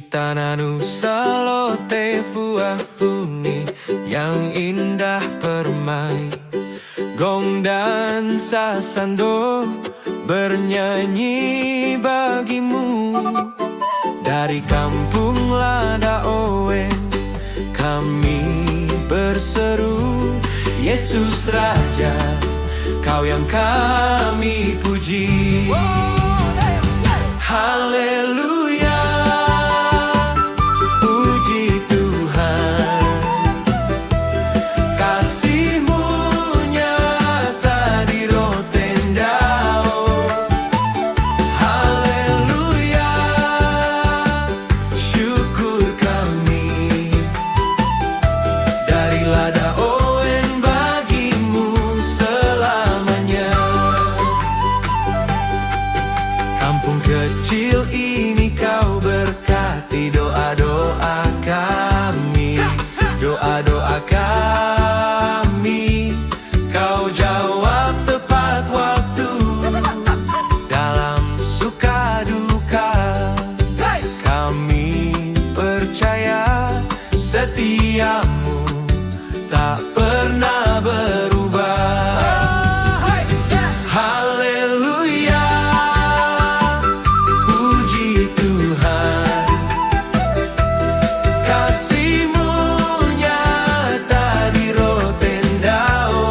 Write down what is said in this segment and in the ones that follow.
tanah Nusa Lote Fuafuni yang indah permai. Gong dan sasando bernyanyi bagimu. Dari kampung Lada Owen kami berseru, Yesus Raja, Kau yang kami puji. Haleluya, puji Tuhan, kasih-Mu nyata di Rotendao. Haleluya, syukur kami dari Lada Owen bagi-Mu selamanya. Kampung kecil ini Kau berkati doa-doa kami, doa-doa kami. Kau jawab tepat waktu dalam suka duka. Kami percaya setia-Mu tak pernah berubah. Haleluya, puji Tuhan, kasih-Mu nyata di Rotendao.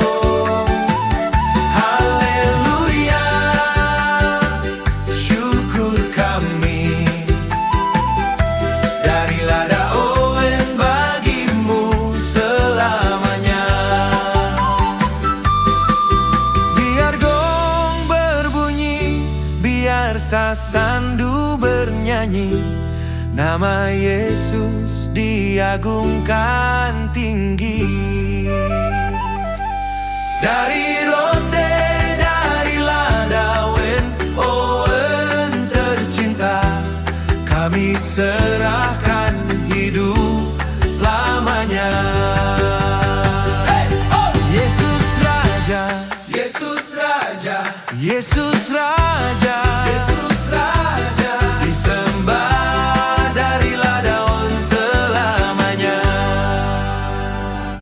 Haleluya, syukur kami dari Lada Owen bagi-Mu selamanya. Biar gong berbunyi, biar sasandu bernyanyi, nama Yesus diagungkan tinggi. Dari